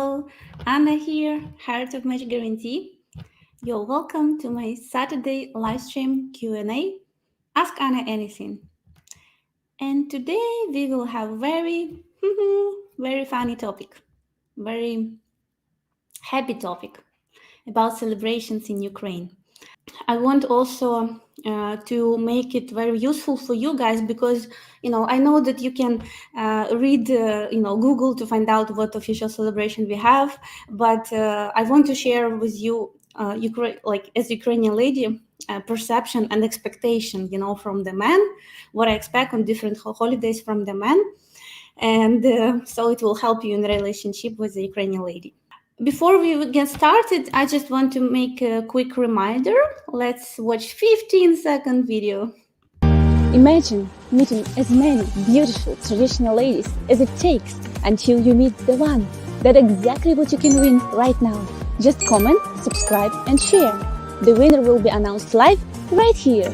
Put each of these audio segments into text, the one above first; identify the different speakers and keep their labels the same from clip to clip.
Speaker 1: Hello, Anna here, Heart of Match Guarantee. You're welcome to my Saturday live stream Q&A, Ask Anna Anything. And today we will have very, very funny topic, very happy topic about celebrations in Ukraine. I want also to make it very useful for you guys because, I know that you can read, Google to find out what official celebration we have, but I want to share with you, as Ukrainian lady, perception and expectation, from the men, what I expect on different holidays from the men. And so it will help you in relationship with the Ukrainian lady. Before we get started, I just want to make a quick reminder. Let's watch 15-second video.
Speaker 2: Imagine meeting as many beautiful traditional ladies as it takes until you meet the one. That's exactly what you can win right now. Just comment, subscribe and share. The winner will be announced live right here.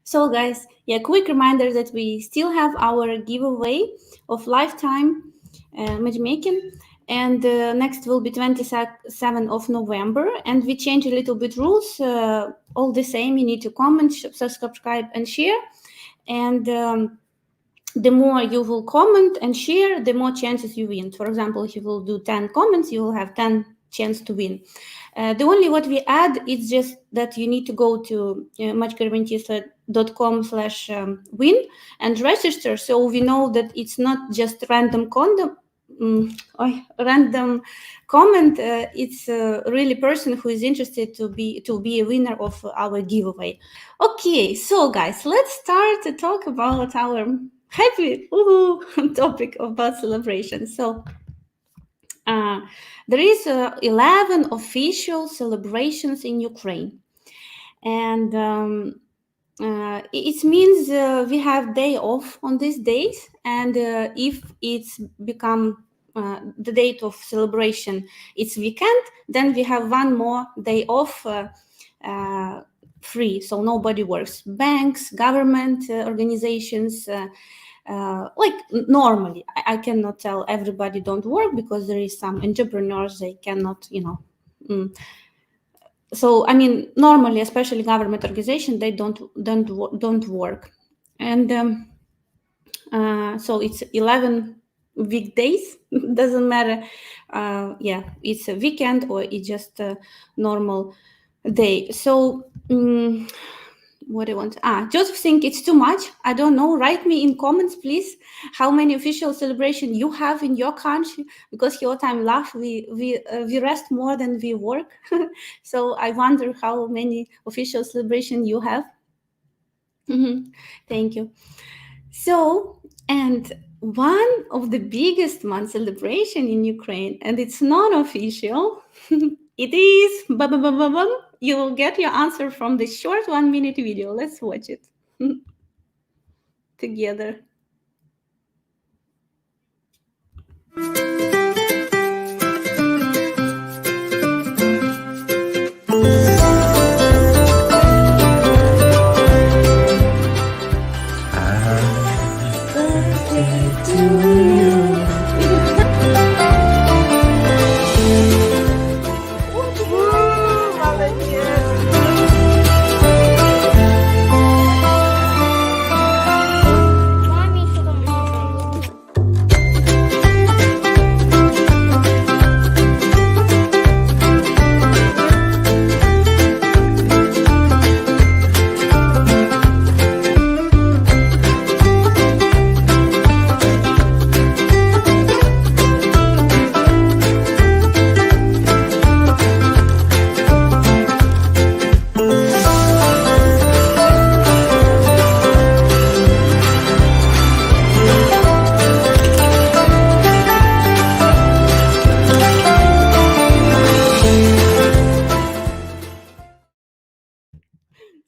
Speaker 1: So guys, quick reminder that we still have our giveaway of Lifetime Matchmaking, and next will be 27th of November, and we change a little bit rules, all the same. You need to comment, subscribe and share, and the more you will comment and share, the more chances you win. For example, if you will do 10 comments, you will have 10 chance to win. The only what we add is just that you need to go to matchguarantee.com/win and register, so we know that it's not just random random comment. It's a really person who is interested to be a winner of our giveaway. Okay, so guys, let's start to talk about our happy topic about celebration. So there is 11 official celebrations in Ukraine, and it means we have day off on these days, and if it's become the date of celebration, it's weekend, then we have one more day off free, so nobody works. Banks, government organizations, like normally. I cannot tell everybody don't work because there is some entrepreneurs, they cannot, so I mean, normally, especially government organization, they don't work. And so it's 11 weekdays. Doesn't matter. It's a weekend or it's just a normal day. So what do I want? Joseph think it's too much. I don't know. Write me in comments, please, how many official celebration you have in your country, because your time laugh, we rest more than we work. So I wonder how many official celebration you have. Thank you. So, and one of the biggest month celebration in Ukraine, and it's non-official, it is you will get your answer from the short 1-minute video. Let's watch it together.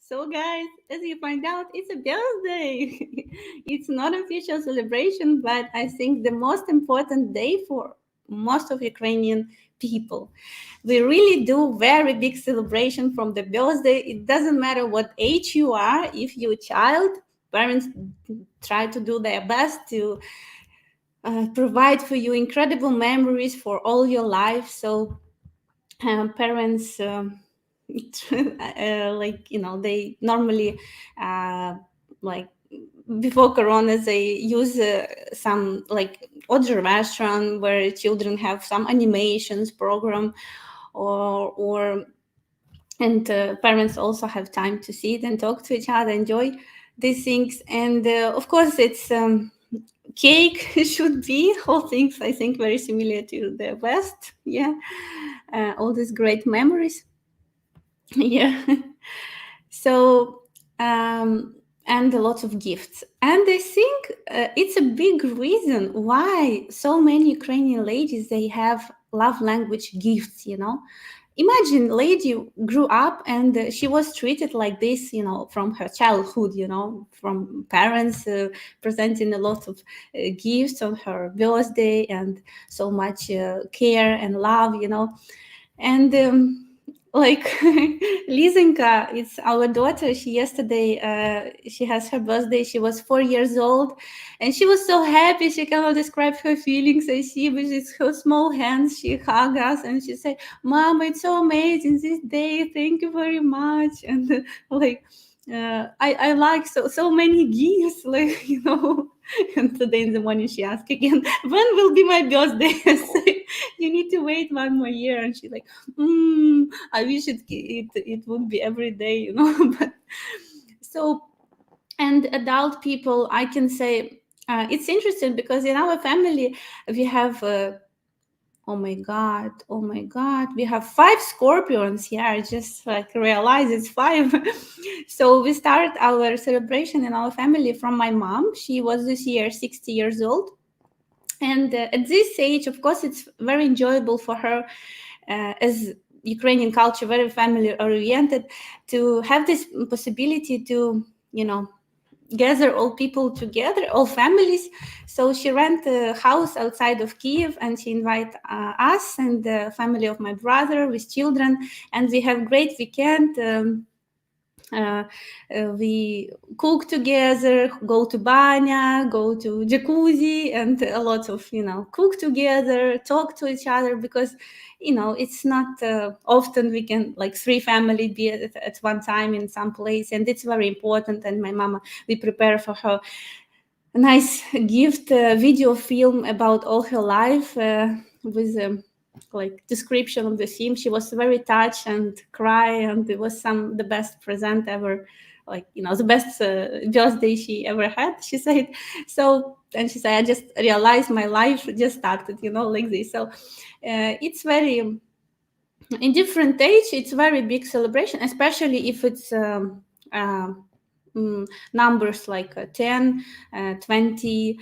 Speaker 1: So guys, as you find out, it's a birthday. It's not an official celebration, but I think the most important day for most of Ukrainian people. We really do very big celebration from the birthday. It doesn't matter what age you are, if you're a child, parents try to do their best to provide for you incredible memories for all your life. So parents like, you know, they normally like before corona they use some like other restaurant where children have some animations program, or and parents also have time to sit and talk to each other, enjoy these things. And of course it's cake should be all things, I think, very similar to the West. Yeah, all these great memories. Yeah. So and a lot of gifts. And I think it's a big reason why so many Ukrainian ladies, they have love language gifts, you know. Imagine lady grew up and she was treated like this, you know, from her childhood, you know, from parents presenting a lot of gifts on her birthday, and so much care and love, you know. And like Lizenka, it's our daughter. She yesterday, she has her birthday. She was 4 years old, and she was so happy. She cannot describe her feelings. I see with her small hands, she hugged us and she said, "Mom, it's so amazing this day. Thank you very much." And like, I like so many gifts, like, you know. And today in the morning she asked again, "When will be my birthday?" I say, "You need to wait 1 more year." And she's like, I wish it would be every day, you know. But so, and adult people, I can say it's interesting because in our family we have oh my god, oh my god, we have 5 scorpions. Yeah, I just like realized it's five. So we start our celebration in our family from my mom. She was this year 60 years old, and at this age, of course, it's very enjoyable for her as Ukrainian culture, very family oriented, to have this possibility to, you know, gather all people together, all families. So she rent a house outside of Kiev, and she invite us and the family of my brother with children, and we have great weekend. We cook together, go to banya, go to jacuzzi, and a lot of, you know, cook together, talk to each other, because, you know, it's not often we can like 3 family be at one time in some place, and it's very important. And my mama, we prepare for her a nice gift video film about all her life with like description of the theme. She was very touched and cry, and it was the best present ever, like, you know, the best birthday she ever had, she said. So, and she said, I just realized my life just started, you know, like this. So it's very, in different age, it's very big celebration, especially if it's numbers like 10, 20,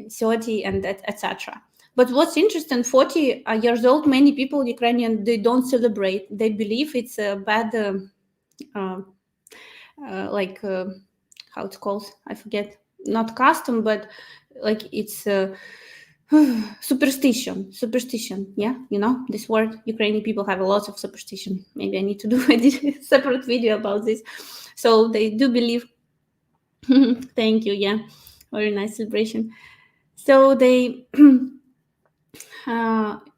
Speaker 1: 30, and etc. But what's interesting, 40 years old, many people, Ukrainian, they don't celebrate. They believe it's a bad, like, how it's called, I forget, not custom, but like it's superstition. Yeah, you know this word. Ukrainian people have a lot of superstition. Maybe I need to do a separate video about this. So they do believe. Thank you. Yeah, very nice celebration. So they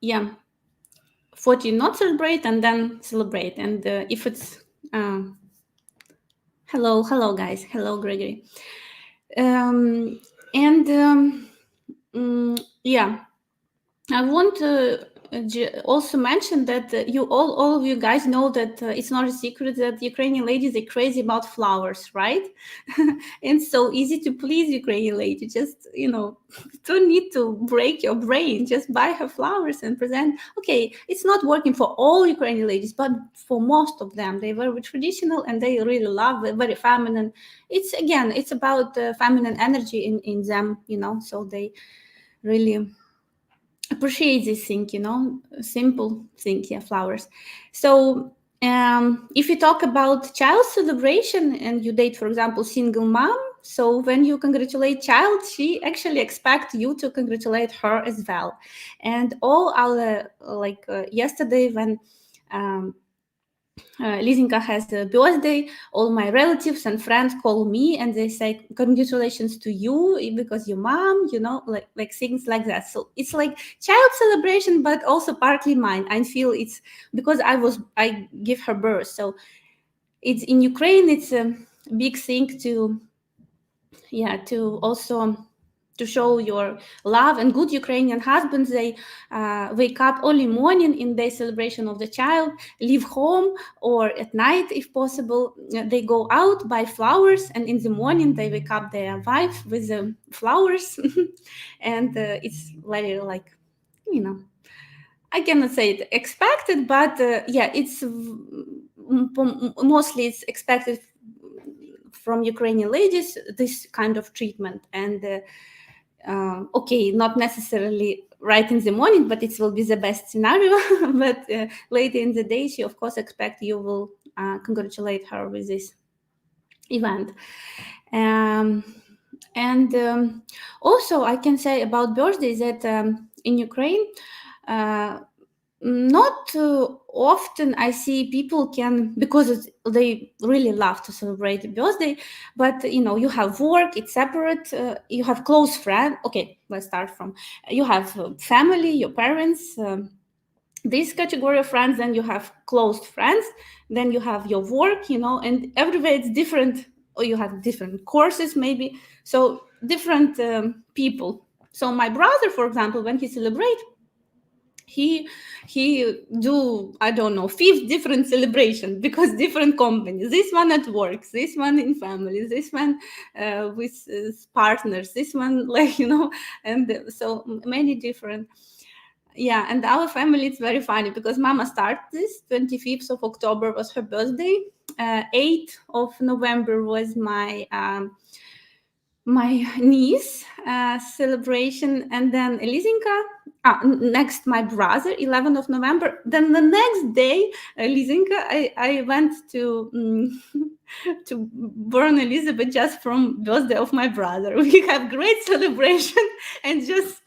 Speaker 1: yeah, 40 not celebrate and then celebrate. And if it's hello guys, hello Gregory. And yeah, I want to also mention that you all of you guys know that it's not a secret that Ukrainian ladies are crazy about flowers, right? And so easy to please Ukrainian lady. Just, you know, don't need to break your brain. Just buy her flowers and present. Okay, it's not working for all Ukrainian ladies, but for most of them, they very traditional and they really love it, very feminine. It's again, it's about feminine energy in them, you know. So they really appreciate this thing, you know, simple thing, yeah, flowers. So if you talk about child celebration and you date, for example, single mom, so when you congratulate child, she actually expects you to congratulate her as well. And all our, like yesterday when Lizinka has a birthday. All my relatives and friends call me and they say congratulations to you because your mom, like things like that. So it's like child celebration, but also partly mine. I feel it's because I give her birth. So it's in Ukraine. It's a big thing to also to show your love. And good Ukrainian husbands, they wake up early morning in their celebration of the child, leave home, or at night if possible they go out, buy flowers, and in the morning they wake up their wife with the flowers. And it's very like, I cannot say it expected, but it's mostly it's expected from Ukrainian ladies, this kind of treatment. And okay, not necessarily right in the morning, but it will be the best scenario. But later in the day, she of course expect you will congratulate her with this event. And also I can say about birthdays that in Ukraine, not often I see people can, because they really love to celebrate a birthday, but you have work, it's separate, you have close friend. Okay, let's start from, you have family, your parents, this category of friends, then you have close friends, then you have your work, and everywhere it's different, or you have different courses maybe, so different people. So my brother, for example, when he celebrate, he do, I don't know, 5 different celebration, because different companies, this one at work, this one in family, this one with partners, this one like and so many different. Yeah, and our family, it's very funny because mama started this 25th of October was her birthday, 8th of November was my niece celebration, and then Lizinka, next my brother, 11th of November. Then the next day, Lizinka, I went to to born Elizabeth just from birthday of my brother. We have great celebration, and just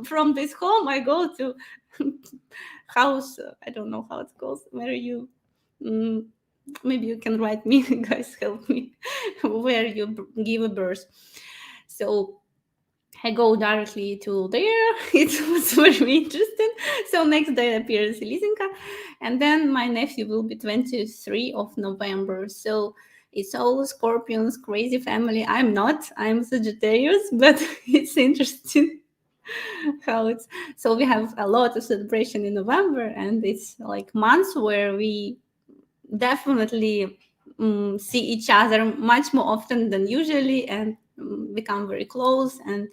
Speaker 1: from this home I go to house. I don't know how it's called. Where you? Maybe you can write me, guys, help me. Where you give a birth. So I go directly to there. It was very interesting. So next day appears Lizinka, and then my nephew will be 23 of November. So it's all Scorpions, crazy family. I'm not. I'm Sagittarius, but it's interesting how it's. So we have a lot of celebration in November, and it's like months where we definitely see each other much more often than usually, and become very close. And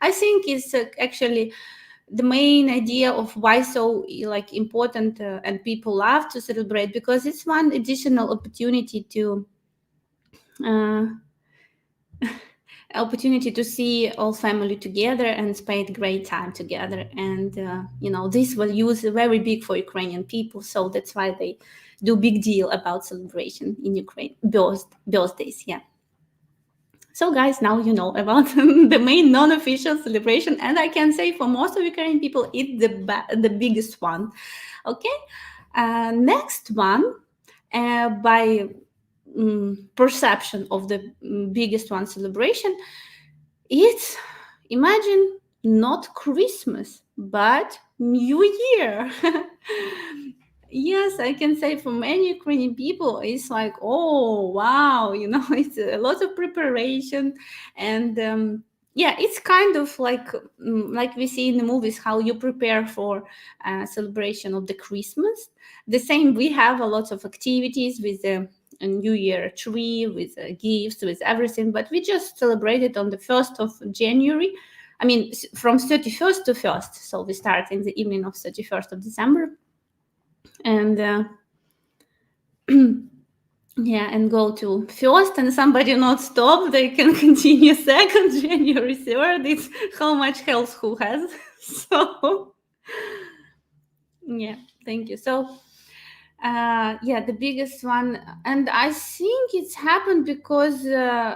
Speaker 1: I think it's actually the main idea of why so like important, and people love to celebrate, because it's one additional opportunity to uh, opportunity to see all family together and spend great time together. And this value is very big for Ukrainian people, so that's why they do big deal about celebration in Ukraine, birthdays. Yeah. So guys, now you know about the main non-official celebration, and I can say for most of Ukrainian people it's the biggest one. Okay. Next one, by perception of the biggest one celebration, it's, imagine, not Christmas but New Year. Yes, I can say for many Ukrainian people it's like, oh wow, it's a lot of preparation. And it's kind of like we see in the movies, how you prepare for celebration of the Christmas. The same, we have a lot of activities with the a New Year tree, with gifts, with everything, but we just celebrated on the 1st of January. I mean, from 31st to 1st. So we start in the evening of 31st of December. And and go to 1st, and somebody not stop, they can continue 2nd, January 3rd. It's how much health who has. So yeah, thank you. So the biggest one, and I think it's happened because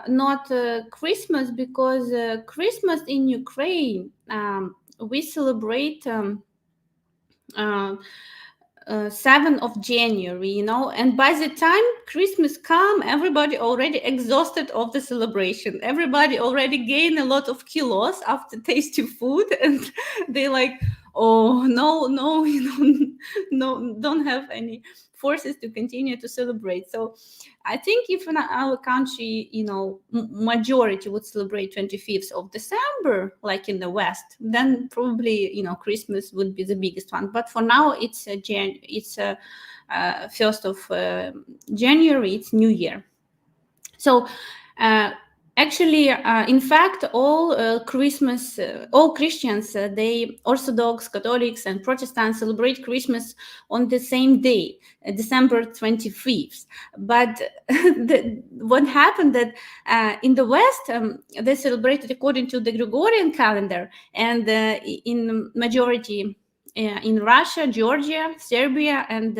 Speaker 1: not Christmas, because Christmas in Ukraine, we celebrate 7th of January, you know, and by the time Christmas come, everybody already exhausted of the celebration. Everybody already gained a lot of kilos after tasty food, and they like, oh no, no, you know, no, don't have any forces to continue to celebrate. So I think if in our country, you know, majority would celebrate 25th of December, like in the West, then probably, you know, Christmas would be the biggest one. But for now, it's a 1st of January, it's New Year. So actually, in fact, all Christmas, all Christians, they Orthodox, Catholics, and Protestants celebrate Christmas on the same day, December 25th. But what happened that in the West, they celebrated according to the Gregorian calendar, and in majority in Russia, Georgia, Serbia, and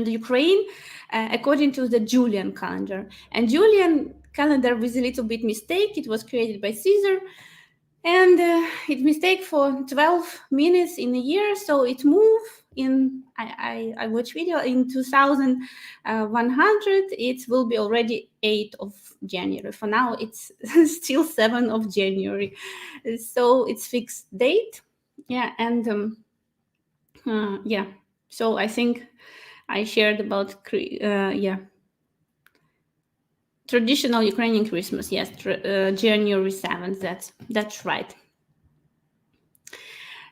Speaker 1: Ukraine, according to the Julian calendar. And Julian calendar was a little bit mistake. It was created by Caesar, and it mistake for 12 minutes in a year. So it moved in, I watch video in 2100. It will be already 8th of January. For now, it's still 7th of January. So it's fixed date. Yeah, and yeah. So I think I shared about traditional Ukrainian Christmas. Yes, January 7th. That's right.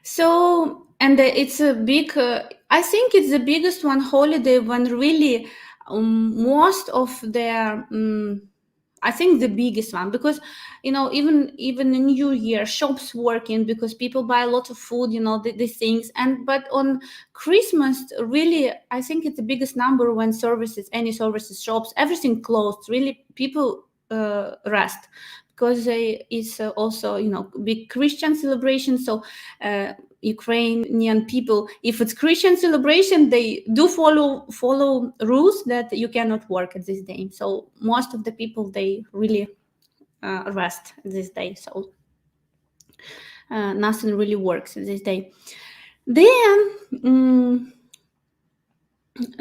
Speaker 1: So, and it's a big. I think it's the biggest one holiday when really most of their. I think the biggest one, because you know, even in New Year, shops working because people buy a lot of food, you know, these things. And but on Christmas, really, I think it's the biggest number when any services, shops, everything closed. Really, people rest, because it's also, you know, big Christian celebration. So Ukrainian people, if it's Christian celebration, they do follow rules that you cannot work at this day. So most of the people, they really rest this day. So nothing really works this day. Then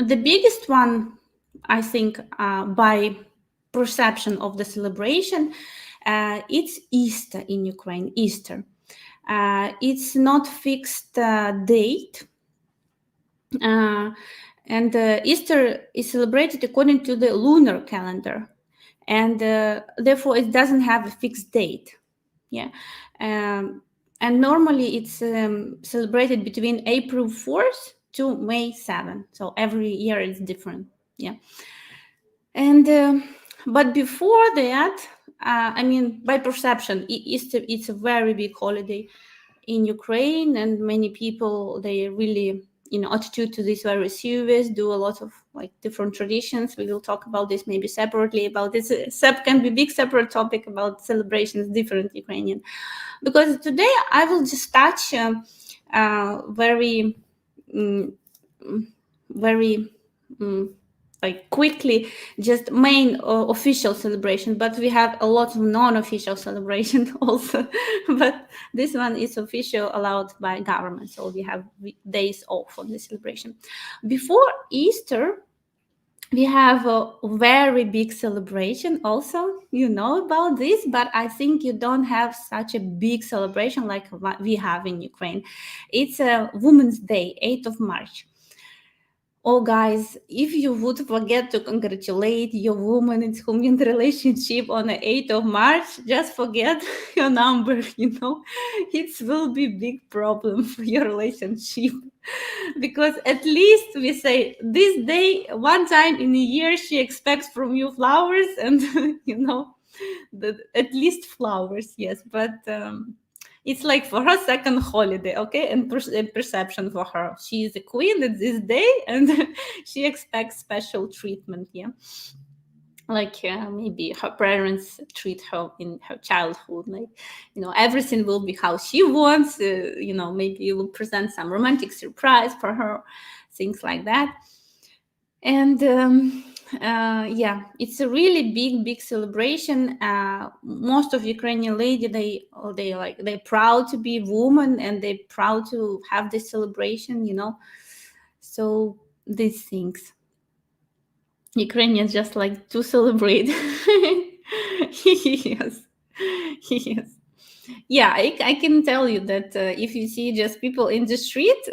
Speaker 1: the biggest one, I think, by perception of the celebration, it's Easter in Ukraine. Easter. It's not fixed date, and Easter is celebrated according to the lunar calendar, and therefore it doesn't have a fixed date. Yeah, and normally it's celebrated between April 4th to May 7th. So every year it's different. Yeah, and but before that, I mean, by perception, Easter, it's a very big holiday in Ukraine, and many people, they really, you know, attitude to this very serious, do a lot of like different traditions. We will talk about this maybe separately. About this can be big separate topic about celebrations, different Ukrainian, because today I will just touch very like quickly, just main official celebration, but we have a lot of non-official celebration also. But this one is official, allowed by government, so we have days off on the celebration. Before Easter, we have a very big celebration also. You know about this, but I think you don't have such a big celebration like we have in Ukraine. It's a Women's Day, 8th of March. Oh, guys, if you would forget to congratulate your woman in whom in relationship on the 8th of March, just forget your number, you know. It will be big problem for your relationship. Because at least we say this day, one time in a year, she expects from you flowers and, you know, at least flowers, yes. But it's like for her second holiday, okay, and perception for her. She is a queen at this day, and she expects special treatment. Yeah, like maybe her parents treat her in her childhood, like, you know, everything will be how she wants. You know, maybe you will present some romantic surprise for her, things like that. And yeah, it's a really big celebration. Most of Ukrainian lady, they're proud to be woman, and they're proud to have this celebration, you know. So these things. Ukrainians just like to celebrate. Yes. Yes. Yeah, I can tell you that if you see just people in the street,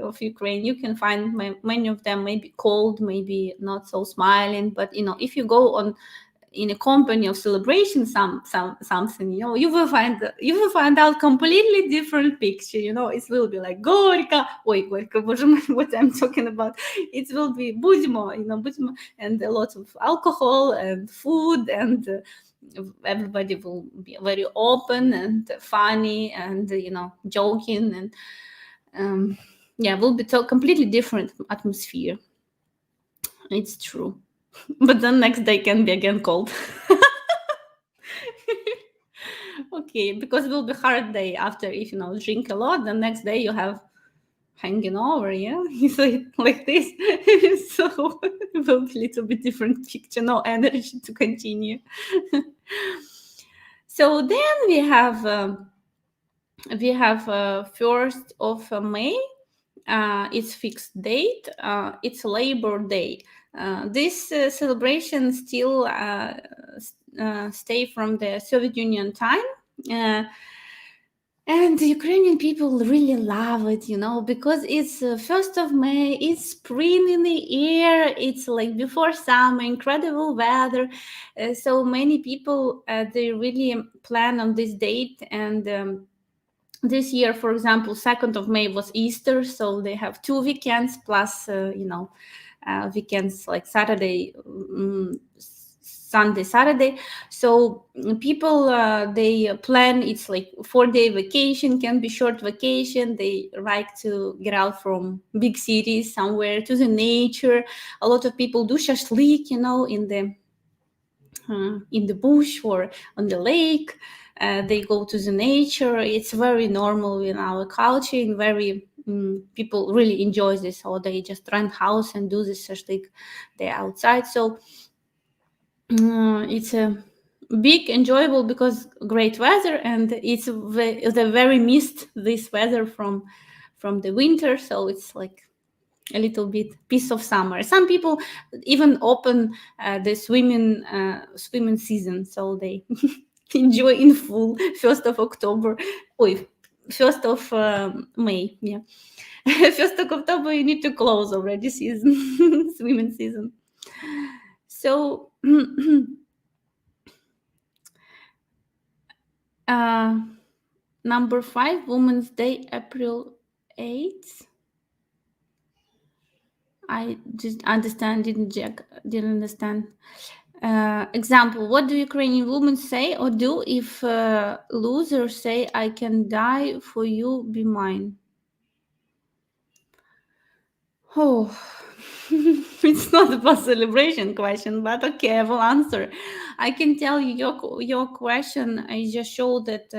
Speaker 1: of Ukraine, you can find many of them maybe cold, maybe not so smiling. But if you go on in a company of celebration, something, you will find out completely different picture. It will be like горько, горько, боже мой, what I'm talking about. It will be budimo, budimo, and a lot of alcohol and food, and everybody will be very open and funny and joking, and will be a completely different atmosphere. It's true. But then next day can be again cold. Okay, because it will be hard day after, if drink a lot. The next day you have hanging over, yeah. It's like this. So it will be a little bit different picture. No energy to continue. So then we have 1st of May. It's fixed date. It's Labor Day. This celebration still stay from the Soviet Union time. And the Ukrainian people really love it, because it's 1st of May, it's spring in the air, it's like before summer, incredible weather. So many people, they really plan on this date. And this year, for example, 2nd of May was Easter, so they have 2 weekends plus, weekends like Saturday, Sunday, Saturday. So people, they plan, it's like 4-day vacation, can be short vacation. They like to get out from big cities somewhere to the nature. A lot of people do shashlik, in the bush or on the lake. They go to the nature. It's very normal in our culture, and very people really enjoy this. Or they just rent house and do this shashlik. They're outside. So it's a big enjoyable because great weather, and they very missed this weather from the winter. So it's like a little bit piece of summer. Some people even open the swimming season, so they enjoy in full 1st of October. 1st of May, yeah. 1st of October you need to close already season, swimming season. So number 5, Women's Day, April 8th. I just didn't understand. Example, what do Ukrainian women say or do if losers say, I can die for you, be mine? Oh, it's not a celebration question, but okay, I will answer. I can tell you your question. I just showed that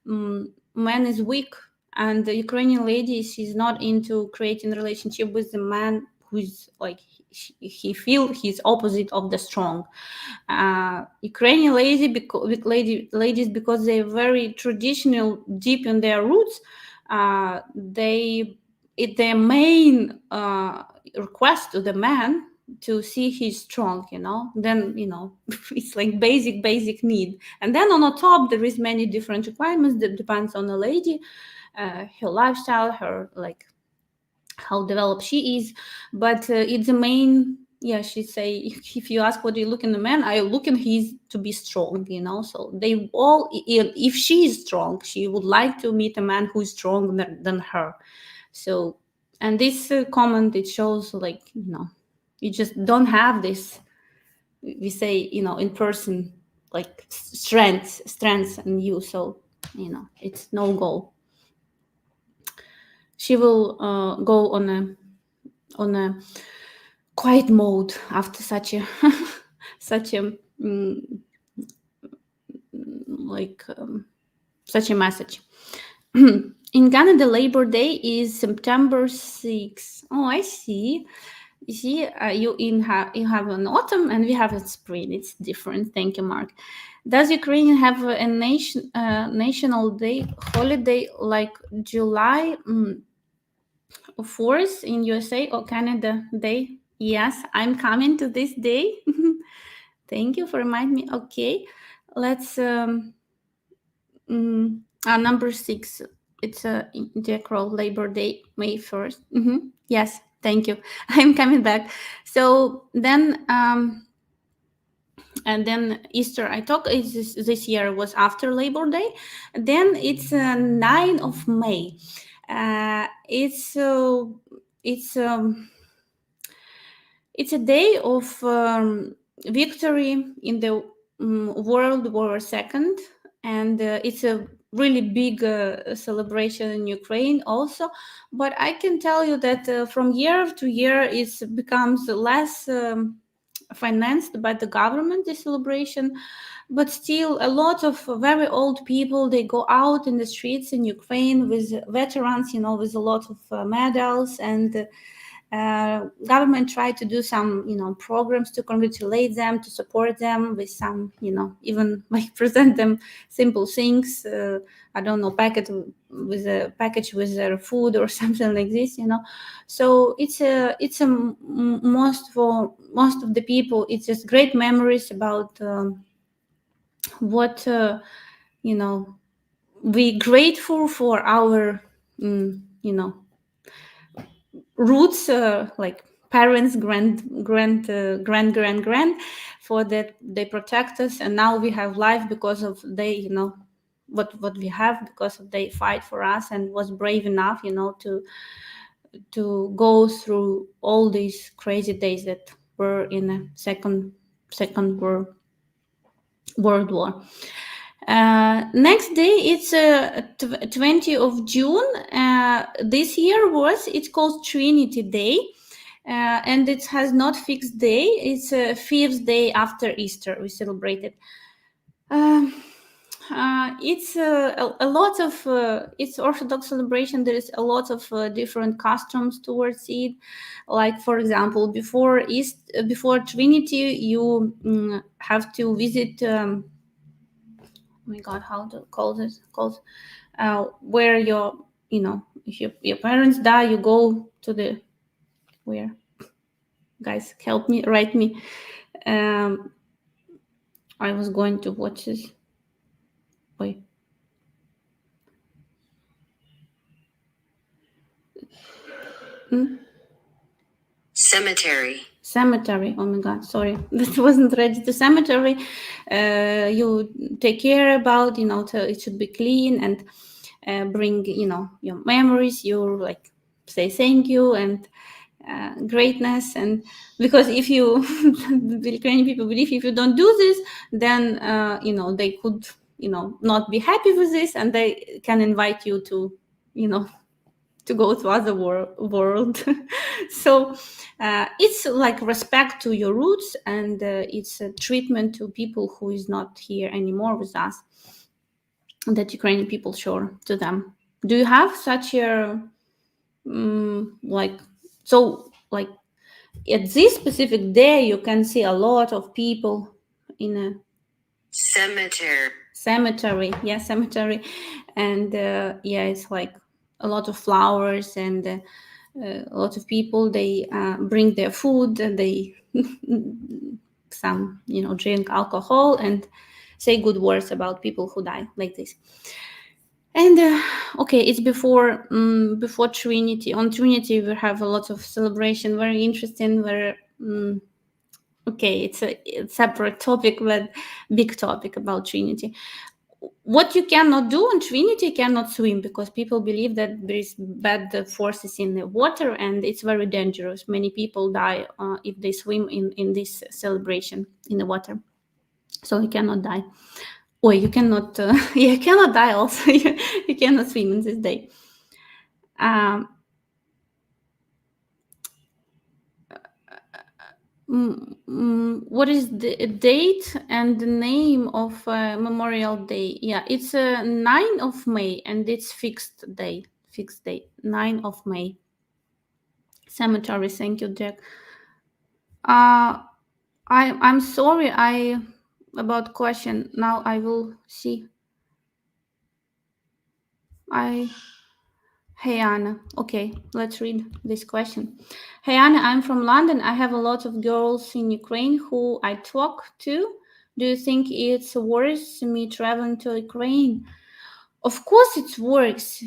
Speaker 1: man is weak, and the Ukrainian lady, she's not into creating a relationship with the man who's like he feel he's opposite of the strong. Ukrainian ladies, because they're very traditional, deep in their roots, their main request to the man to see he's strong, then it's like basic need. And then on the top there is many different requirements that depends on the lady, her lifestyle, her like how developed she is. But it's the main, she say, if you ask what do you look in the man, I look in his to be strong, so they all, if she is strong, she would like to meet a man who is stronger than her. So, and this comment, it shows like, you just don't have this, we say, in person, like strengths in you. So, it's no goal. She will go on a quiet mode after such a such a such a message. In Ghana, the Labor Day is September 6th. Oh, I see. You see, you have an autumn and we have a spring. It's different. Thank you, Mark. Does Ukraine have a national day holiday like July? 4th in USA or Canada day. Yes, I'm coming to this day. Thank you for reminding me. Okay, let's number 6. It's a integral Labor Day, May 1st. Yes, thank you. I'm coming back. So then and then Easter I talk is this year was after Labor Day. Then it's 9 of May. It's it's a day of victory in the World War II, and it's a really big celebration in Ukraine also. But I can tell you that from year to year it becomes less financed by the government, the celebration. But still a lot of very old people, they go out in the streets in Ukraine with veterans, with a lot of medals, and government tried to do some programs to congratulate them, to support them with some even like present them simple things. I don't know, package with their food or something like this. So it's a for most of the people, it's just great memories about what we grateful for our roots, like parents, grand, for that they protect us, and now we have life because of they, what we have, because of they fight for us and was brave enough, to go through all these crazy days that were in a second world war. Next day, it's 20 of June. This year it's called Trinity Day, and it has not fixed day. It's a 5th day after Easter. We celebrate it. It's a lot of it's Orthodox celebration. There is a lot of different customs towards it. Like, for example, before Trinity, you have to visit. Oh my God, how to call this? Called where if your parents die, you go to the where. Guys, help me, write me. I was going to watch this. Wait. Cemetery. Oh my God, sorry, that wasn't ready. The cemetery, you take care about, it should be clean and bring, your memories. You like say thank you and greatness, and because if you the Ukrainian people believe if you don't do this, then they could not be happy with this, and they can invite you to to go to other world. So it's like respect to your roots, and it's a treatment to people who is not here anymore with us, that Ukrainian people show to them. Do you have such a like at this specific day you can see a lot of people in a cemetery? Yeah, cemetery. And it's like a lot of flowers, and a lot of people, they bring their food, and they some drink alcohol and say good words about people who die, like this. And okay, it's before Trinity. On Trinity we have a lot of celebration, very interesting, very okay, it's a separate topic, but big topic about Trinity. What you cannot do on Trinity, cannot swim, because people believe that there is bad forces in the water, and it's very dangerous. Many people die if they swim in this celebration in the water, so you cannot die. Or you cannot you cannot die also. You cannot swim in this day. What is the date and the name of Memorial Day? Yeah, it's 9 of May, and it's fixed day. 9 of May. Cemetery. Thank you, Jack. I'm sorry. About question. Now I will see. I Hey Anna. Okay, let's read this question. Hey Anna, I'm from London. I have a lot of girls in Ukraine who I talk to. Do you think it's worth me traveling to Ukraine? Of course, it works.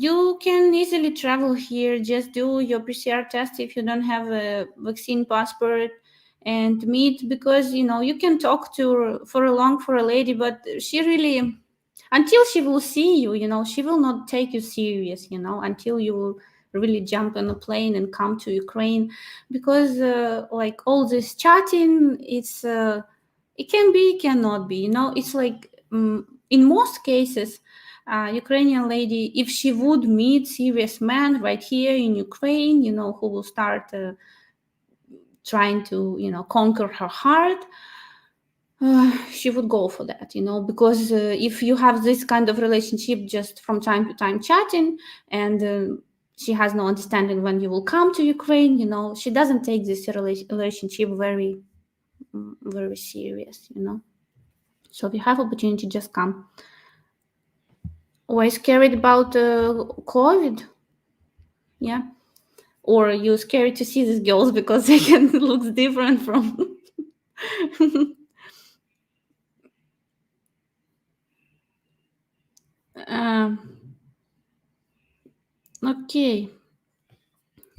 Speaker 1: You can easily travel here. Just do your PCR test if you don't have a vaccine passport and meet, because you can talk to her for a lady, but she really, until she will see you, she will not take you serious, until you will really jump on a plane and come to Ukraine, because like all this chatting, it can be, cannot be, it's like in most cases, Ukrainian lady, if she would meet serious man right here in Ukraine, who will start trying to conquer her heart, she would go for that, because if you have this kind of relationship just from time to time chatting, and she has no understanding when you will come to Ukraine, she doesn't take this relationship very very serious, so if you have opportunity, just come. Or is scared about COVID? Yeah. Or you scared to see these girls because they can look different from okay.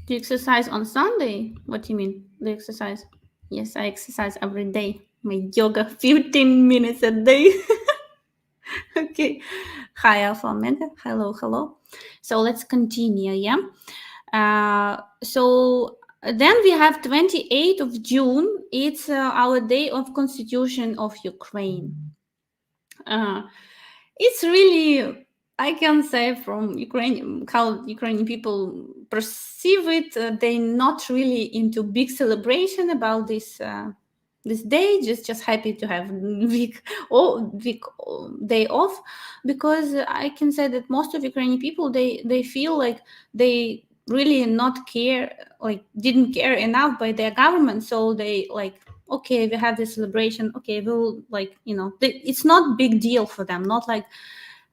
Speaker 1: Do you exercise on Sunday? What do you mean? The exercise? Yes, I exercise every day. My yoga 15 minutes a day. Okay. Hi, Alpha Omega. Hello, hello. So let's continue, yeah? So then we have 28th of June. It's our day of Constitution of Ukraine. It's really, I can say from Ukrainian, how Ukrainian people perceive it, they're not really into big celebration about this day, just happy to have week day off, because I can say that most of Ukrainian people, they feel like they really not care, like didn't care enough by their government, so they like, okay, we have this celebration, okay, we'll like, it's not big deal for them, not like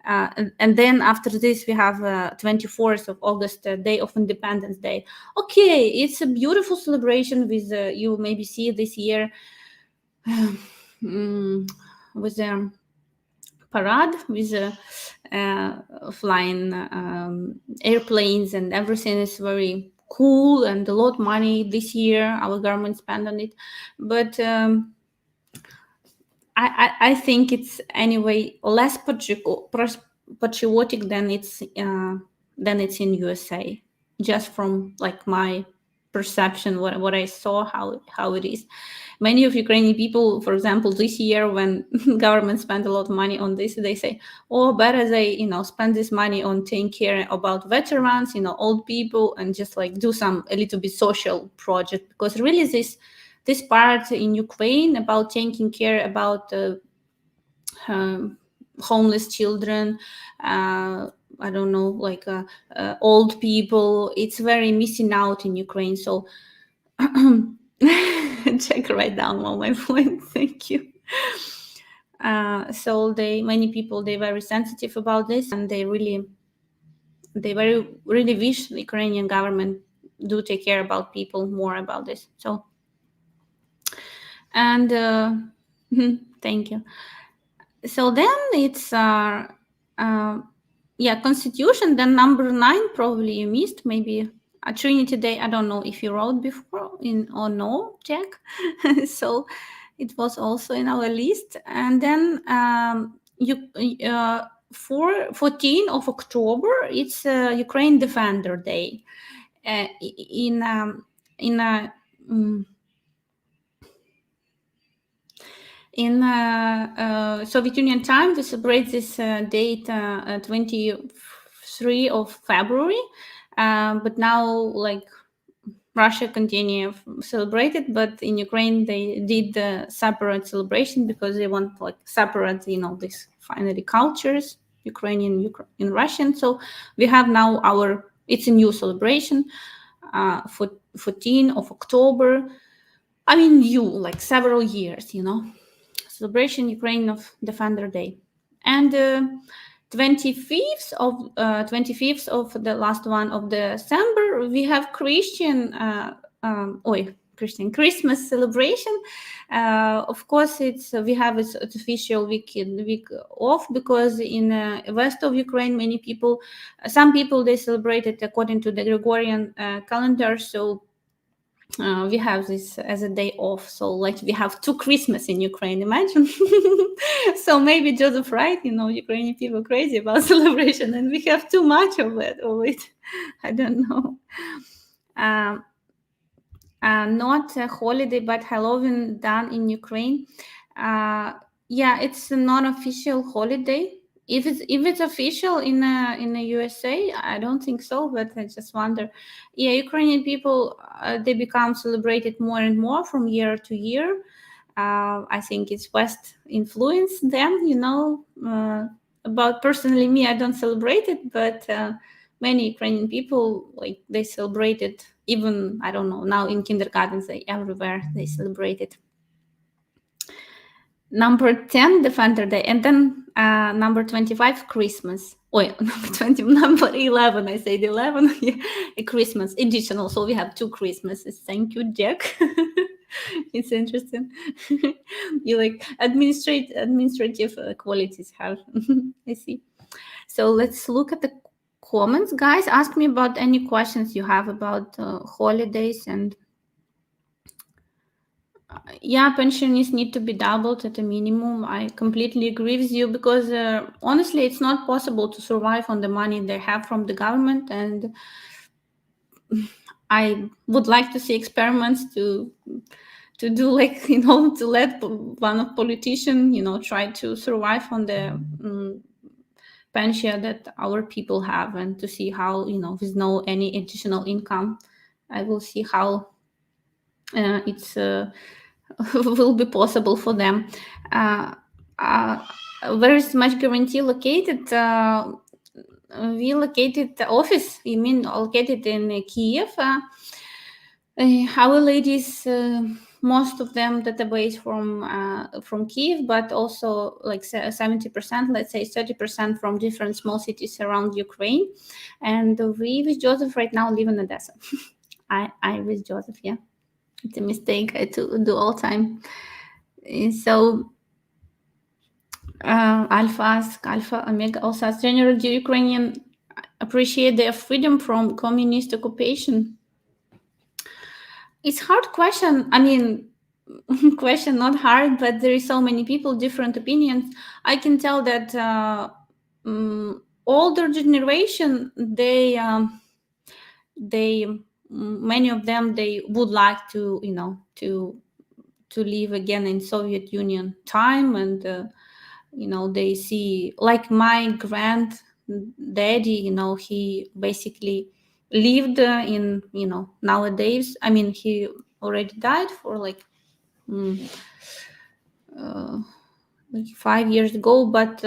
Speaker 1: and then after this we have 24th of August, day of Independence Day. Okay, it's a beautiful celebration with you maybe see this year with a parade with flying airplanes, and everything is very cool, and a lot of money this year our government spent on it, but I think it's anyway less patriotic than it's in USA, just from like my perception, what I saw, how it is. Many of Ukrainian people, for example, this year when government spent a lot of money on this, they say, oh, better they spend this money on taking care about veterans, old people, and just like do some a little bit social project, because really this part in Ukraine about taking care about homeless children, I don't know, like old people, it's very missing out in Ukraine. So check right down on my point. Thank you. So many people, they're very sensitive about this, and they really wish the Ukrainian government do take care about people more about this. So, and thank you. So then it's Constitution. Then number 9, probably you missed, maybe a Trinity Day. I don't know if you wrote before in or no, Jack. So it was also in our list. And then 14th of October, it's Ukraine Defender Day. In a in Soviet Union time, we celebrate this date 23 of February, but now like Russia continue celebrate it, but in Ukraine they did the separate celebration because they want like separate, this finally cultures, Ukrainian and Russian. So we have now it's a new celebration for 14 of October. I mean, like several years, celebration Ukraine of Defender Day. And 25th of the last one of December, we have Christmas celebration. Of course, we have its official week off, because in west of Ukraine, some people they celebrate it according to the Gregorian calendar. So we have this as a day off. So like we have 2 Christmas in Ukraine, imagine. So maybe Joseph right, Ukrainian people crazy about celebration, and we have too much of it. I don't know. Not a holiday, but Halloween done in Ukraine. Yeah, it's a non-official holiday. If it's official in the USA, I don't think so, but I just wonder. Yeah, Ukrainian people they become celebrated more and more from year to year. I think it's West influence them, About personally me, I don't celebrate it, but many Ukrainian people like they celebrate it. Even I don't know, now in kindergartens, everywhere they celebrate it. Number 10, Defender Day, and then number 25, Christmas. Number 11, I said 11, yeah, Christmas, additional. So we have 2 Christmases. Thank you, Jack. It's interesting. You like administrative qualities have. I see. So let's look at the comments. Guys, ask me about any questions you have about holidays. And yeah, pensionists need to be doubled at a minimum. I completely agree with you, because honestly, it's not possible to survive on the money they have from the government. And I would like to see experiments to do like, to let one of politician, try to survive on the pension that our people have, and to see how, with no any additional income, I will see how it's will be possible for them. Where is Match Guarantee located? We located the office, you mean located in Kiev. Our ladies, most of them database from Kiev, but also like 70%, let's say 30% from different small cities around Ukraine. And we with Joseph right now live in Odessa. I with Joseph, yeah. It's a mistake I do all time. So Alpha Omega also asks, generally, do Ukrainian appreciate their freedom from communist occupation? It's hard question. I mean, question not hard, but there is so many people, different opinions. I can tell that older generation, many of them, they would like to to live again in Soviet Union time, and they see, like my granddaddy, he basically lived in nowadays. I mean, he already died for like 5 years ago, but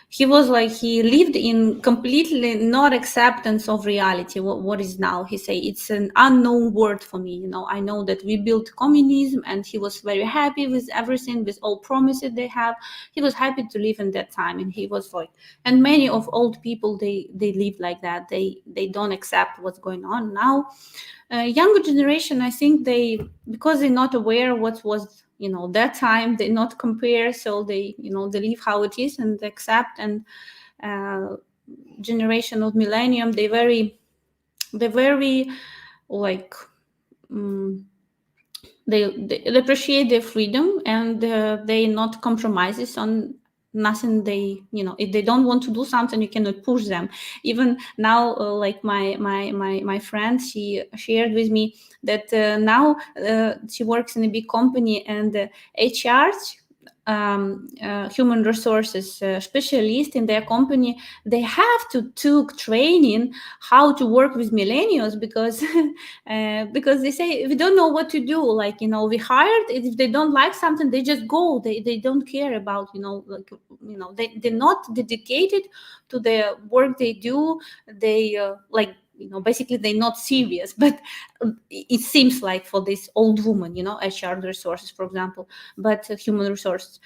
Speaker 1: he was like, he lived in completely not acceptance of reality, what is now. He say it's an unknown word for me. I know that we built communism, and he was very happy with everything, with all promises they have. He was happy to live in that time, and he was like, and many of old people, they live like that. They don't accept what's going on now. Younger generation, I think because they're not aware what was that time, they not compare, so they they live how it is and accept. And generation of millennium, they very like they appreciate their freedom, and they not compromises on nothing. They if they don't want to do something, you cannot push them. Even now, like my friend, she shared with me that now she works in a big company, and HR, human resources specialist in their company, they have to took training how to work with millennials, because because they say we don't know what to do. Like we hired, if they don't like something, they just go. They don't care about they're not dedicated to the work they do. They basically they're not serious. But it seems like for this old woman, HR resources, for example, but human resources.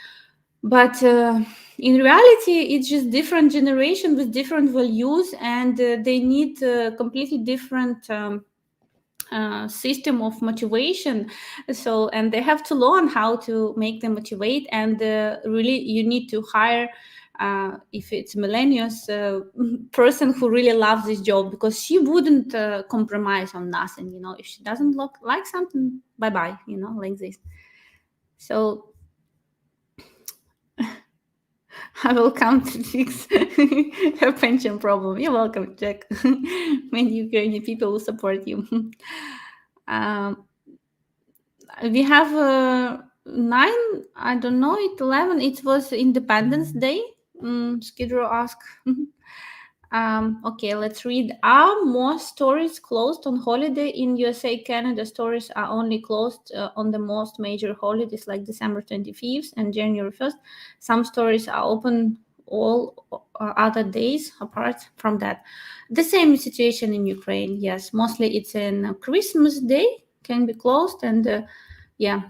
Speaker 1: But in reality, it's just different generation with different values, and they need completely different system of motivation. So, and they have to learn how to make them motivate, and really you need to hire if it's millennials person who really loves this job, because she wouldn't compromise on nothing, if she doesn't like something, bye bye, like this. So I will come to fix her pension problem. You're welcome, Jack. Many Ukrainian people will support you. um, we have 9, I don't know, 11. It was Independence Day. Skidrow asked. Okay, let's read. Are most stores closed on holiday in USA, Canada? Stores are only closed on the most major holidays like December 25th and January 1st. Some stores are open all other days apart from that. The same situation in Ukraine. Yes, mostly it's in Christmas Day can be closed, and yeah,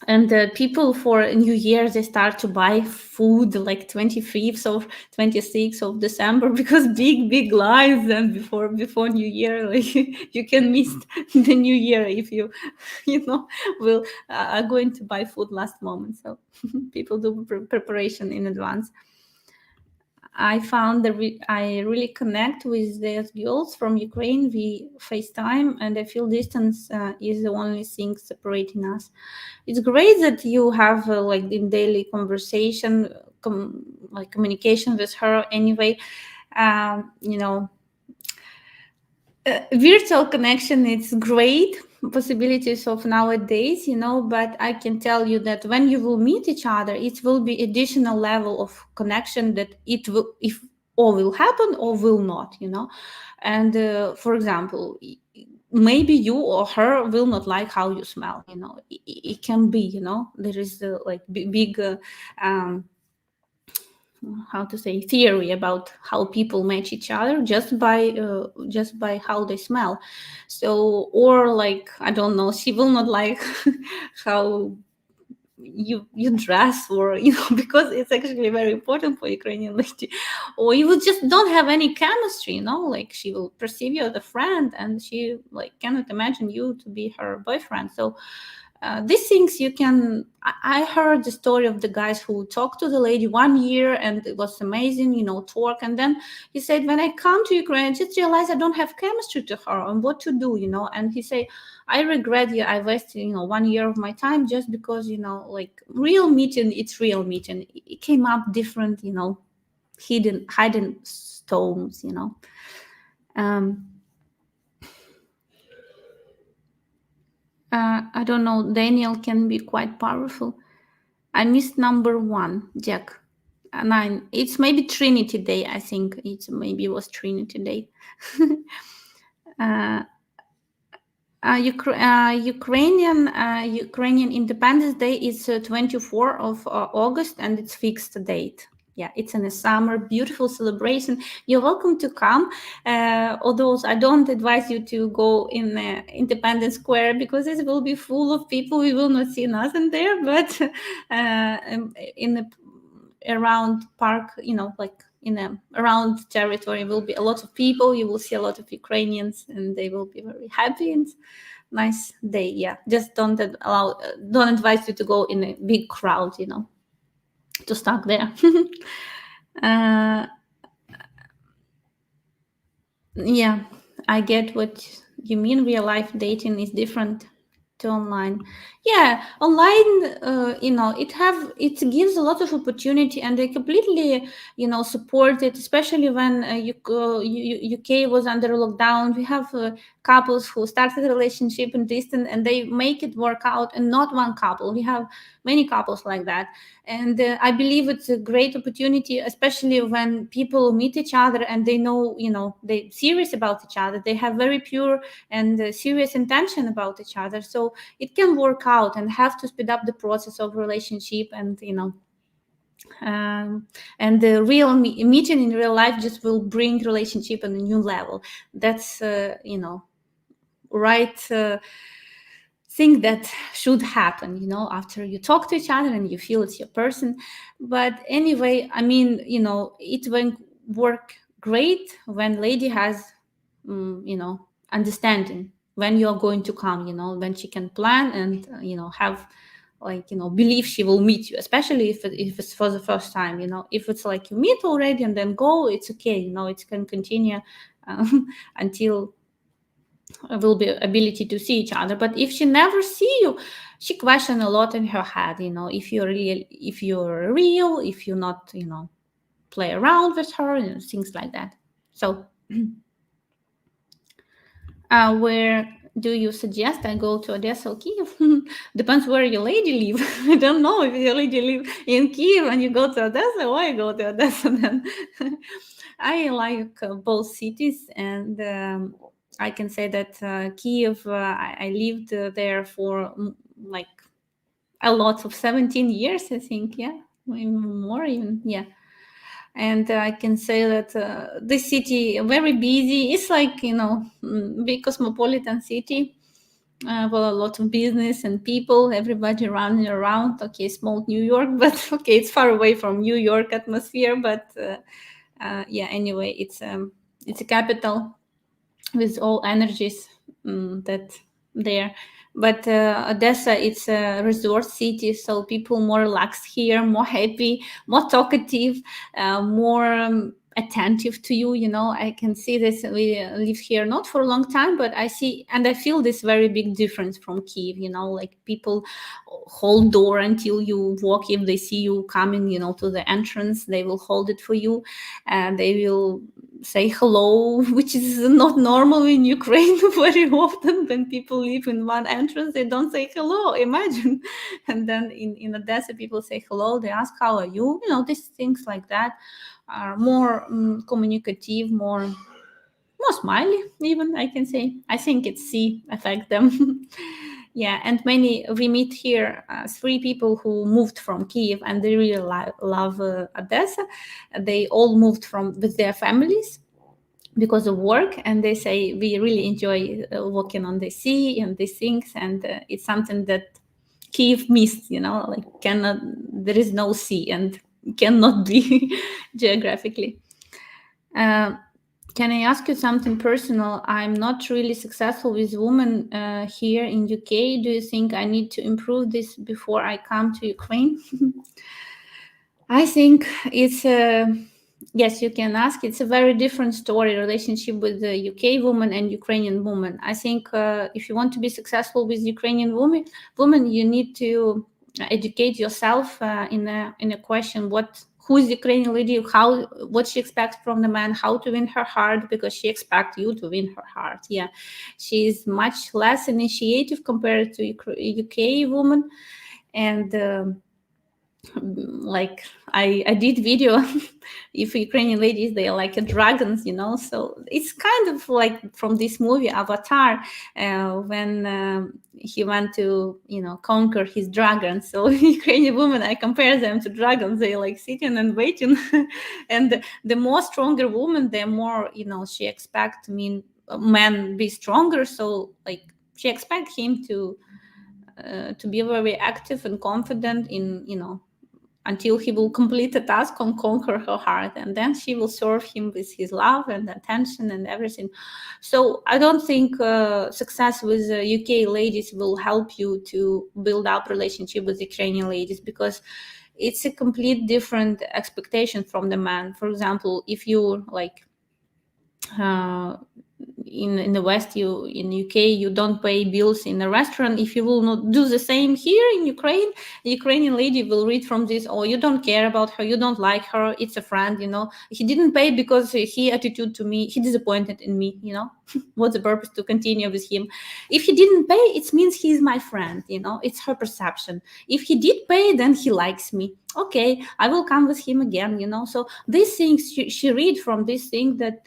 Speaker 1: and people for New Year, they start to buy food like 25th or 26th of December, because big lines, and before New Year, like you can miss the New Year if you will are going to buy food last moment. So people do preparation in advance. I found that I really connect with these girls from Ukraine. We FaceTime, and I feel distance is the only thing separating us. It's great that you have like in daily conversation, like communication with her. Anyway, you know, virtual connection, it's great possibilities of nowadays, but I can tell you that when you will meet each other, it will be additional level of connection, that it will, if or will happen or will not, and for example, maybe you or her will not like how you smell, it can be, there is like big how to say, theory about how people match each other just by how they smell. So, or like, I don't know, she will not like how you dress, or because it's actually very important for Ukrainian lady, or you just don't have any chemistry, like she will perceive you as a friend, and she like cannot imagine you to be her boyfriend. So these things you can. I heard the story of the guys who talked to the lady 1 year, and it was amazing, talk. And then he said, when I come to Ukraine, I just realized I don't have chemistry to her and what to do, And he said, I regret, I wasted, 1 year of my time just because, like real meeting, it's real meeting. It came up different, hidden stones, Um, I don't know. Daniel can be quite powerful. I missed number 1, Jack. 9. It's maybe Trinity Day. I think it was Trinity Day. Ukrainian Independence Day is 24th of August, and it's fixed date. Yeah, it's in the summer, beautiful celebration. You're welcome to come. Although I don't advise you to go in Independence Square, because it will be full of people. We will not see nothing there. But in the around park, like in a around territory, will be a lot of people. You will see a lot of Ukrainians, and they will be very happy. And nice day. Yeah, just don't advise you to go in a big crowd, to stuck there. Yeah, I get what you mean. Real life dating is different to online. Yeah, online, it gives a lot of opportunity, and they completely, support it, especially when UK was under lockdown. We have couples who started a relationship in distance, and they make it work out, and not one couple. We have many couples like that. And I believe it's a great opportunity, especially when people meet each other and they know, they're serious about each other. They have very pure and serious intention about each other. So it can work out, and have to speed up the process of relationship. And and the real meeting in real life just will bring relationship on a new level. That's right thing that should happen, after you talk to each other and you feel it's your person. But anyway, I mean, it won't work great when lady has, understanding when you're going to come, when she can plan and, have like, believe she will meet you, especially if it's for the first time, if it's like you meet already and then go, it's okay, it can continue until will be ability to see each other. But if she never see you, she question a lot in her head, if you're real, if you not, play around with her and things like that. So where do you suggest I go to Odessa or Kiev? Depends where your lady live. I don't know if your lady live in Kiev and you go to Odessa, or I go to Odessa then. I like both cities, and I can say that Kiev, I lived there for like a lot of 17 years, I think, yeah, more even, yeah. And I can say that the city very busy. It's like, big cosmopolitan city. Well, a lot of business and people, everybody running around. Okay, small New York, but okay, it's far away from New York atmosphere. But yeah, anyway, it's a capital with all energies that there. But Odessa, it's a resort city, so people more relaxed here, more happy, more talkative, more attentive to you. I can see this. We live here not for a long time, but I see and I feel this very big difference from Kiev. Like people hold door until you walk. If they see you coming, to the entrance, they will hold it for you, and they will say hello, which is not normal in Ukraine. Very often when people live in one entrance, they don't say hello, imagine. And then in Odessa, people say hello, they ask how are you, these things like that are more communicative, more smiley, even, I can say. I think it's C affect them. Yeah, and many we meet here, three people who moved from Kiev, and they really love Odessa. They all moved from with their families because of work, and they say we really enjoy walking on the sea and these things, and it's something that Kiev missed. Like cannot there is no sea and cannot be geographically. Uh, can I ask you something personal? I'm not really successful with women here in UK. Do you think I need to improve this before I come to Ukraine? I think it's yes, you can ask. It's a very different story relationship with the UK woman and Ukrainian woman. I think if you want to be successful with Ukrainian woman, you need to educate yourself in a question who is the Ukrainian lady, what she expects from the man, how to win her heart, because she expects you to win her heart. Yeah, she is much less initiative compared to UK woman, and like I did video if Ukrainian ladies, they are like dragons, so it's kind of like from this movie Avatar, when he went to conquer his dragon. So Ukrainian women, I compare them to dragons. They like sitting and waiting. And the more stronger woman, the more she expect man be stronger, so like she expect him to be very active and confident in until he will complete a task and conquer her heart, and then she will serve him with his love and attention and everything. So I don't think success with UK ladies will help you to build up relationship with Ukrainian ladies, because it's a complete different expectation from the man. For example, if you like uh, in the West, in UK, you don't pay bills in a restaurant. If you will not do the same here in Ukraine, the Ukrainian lady will read from this, oh, you don't care about her, you don't like her, it's a friend, he didn't pay because he attitude to me, he disappointed in me, what's the purpose to continue with him? If he didn't pay, it means he's my friend, it's her perception. If he did pay, then he likes me, okay, I will come with him again. So these things she read from this thing, that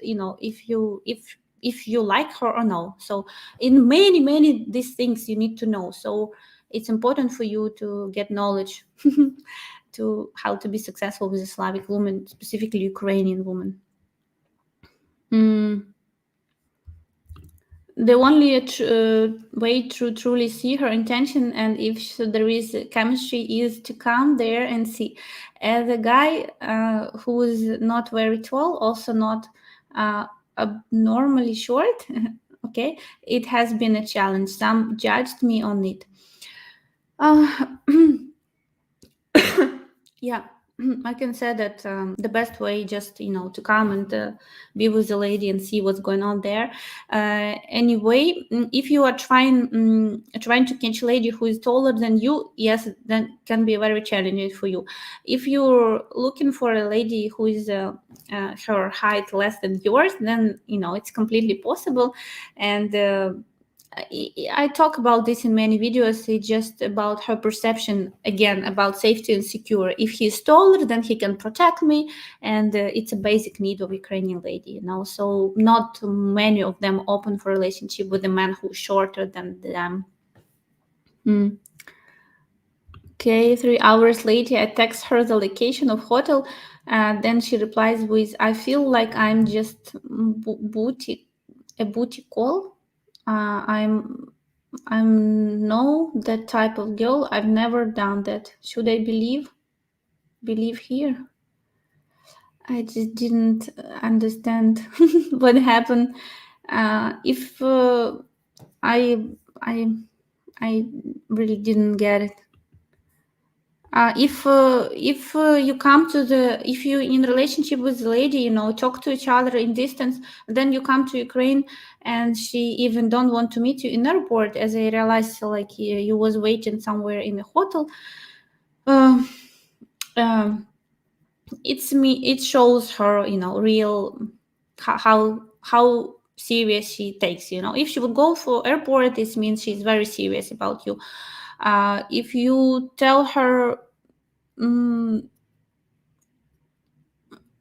Speaker 1: if you like her or no. So in many these things you need to know. So it's important for you to get knowledge to how to be successful with a Slavic woman, specifically Ukrainian woman. the only way to truly see her intention and if there is chemistry is to come there and see. The guy who is not very tall, also not abnormally short, okay, it has been a challenge. Some judged me on it. Yeah. I can say that the best way just to come and be with the lady and see what's going on there. Anyway, if you are trying to catch a lady who is taller than you, yes, then can be very challenging for you. If you're looking for a lady who is her height less than yours, then it's completely possible. And I talk about this in many videos. It's just about her perception, again, about safety and secure. If he's taller, then he can protect me, and it's a basic need of Ukrainian lady, So not many of them open for relationship with a man who's shorter than them. Okay, 3 hours later, I text her the location of hotel, and then she replies with, "I feel like I'm just a booty call. I'm no that type of girl. I've never done that. Should I believe here?" I just didn't understand what happened. If I really didn't get it. If you're in relationship with the lady, talk to each other in distance, then you come to Ukraine and she even don't want to meet you in airport, as I realized, like you was waiting somewhere in the hotel. It shows her, real how serious she takes. If she would go for airport, this means she's very serious about you. If you tell her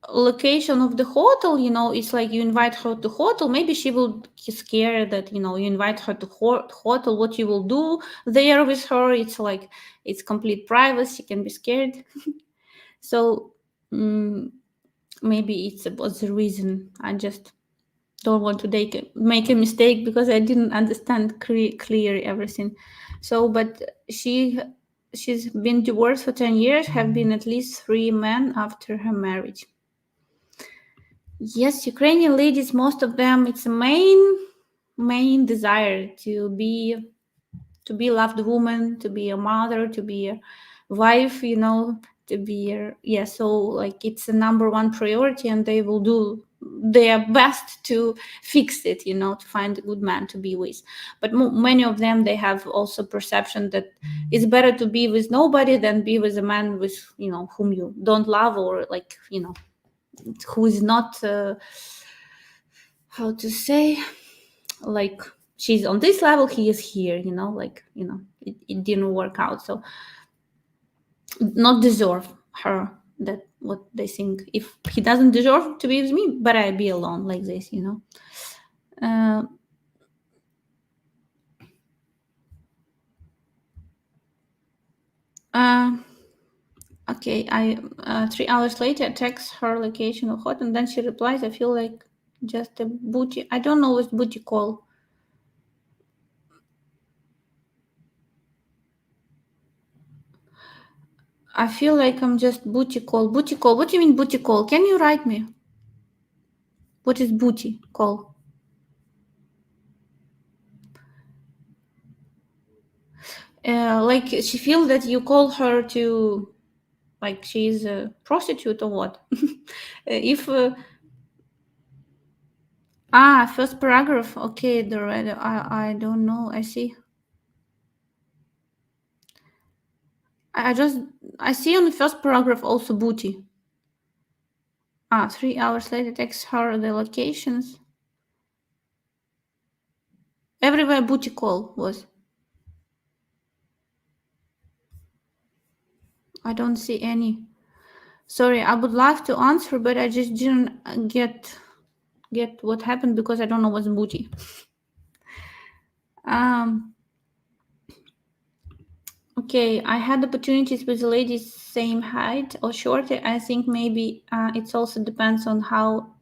Speaker 1: location of the hotel, it's like you invite her to hotel, maybe she will be scared that you invite her to hotel, what you will do there with her. It's like it's complete privacy, she can be scared. So maybe it's about the reason. I just don't want to make a mistake because I didn't understand clear everything. So but she's been divorced for 10 years, have been at least 3 men after her marriage. Yes, Ukrainian ladies, most of them, it's a main desire to be loved woman, to be a mother, to be a wife, to be so like it's a number one priority, and they will do their best to fix it, to find a good man to be with. But many of them, they have also perception that it's better to be with nobody than be with a man with whom you don't love, or like who is not how to say, like she's on this level, he is here, it didn't work out, so not deserve her. That what they think. If he doesn't deserve to be with me, but I be alone like this, okay, I 3 hours later I text her location of hot, and then she replies, "I feel like just a booty." I don't know what booty call. I feel like I'm just booty call. Booty call. What do you mean booty call? Can you write me? What is booty call? Like she feels that you call her to, like she's a prostitute or what? If first paragraph. Okay, the red. I don't know. I see. I see on the first paragraph also booty. 3 hours later, text her the locations. Everywhere booty call was. I don't see any. Sorry, I would love to answer, but I just didn't get what happened because I don't know what's booty. Okay, I had opportunities with ladies same height or shorter. I think maybe it also depends on how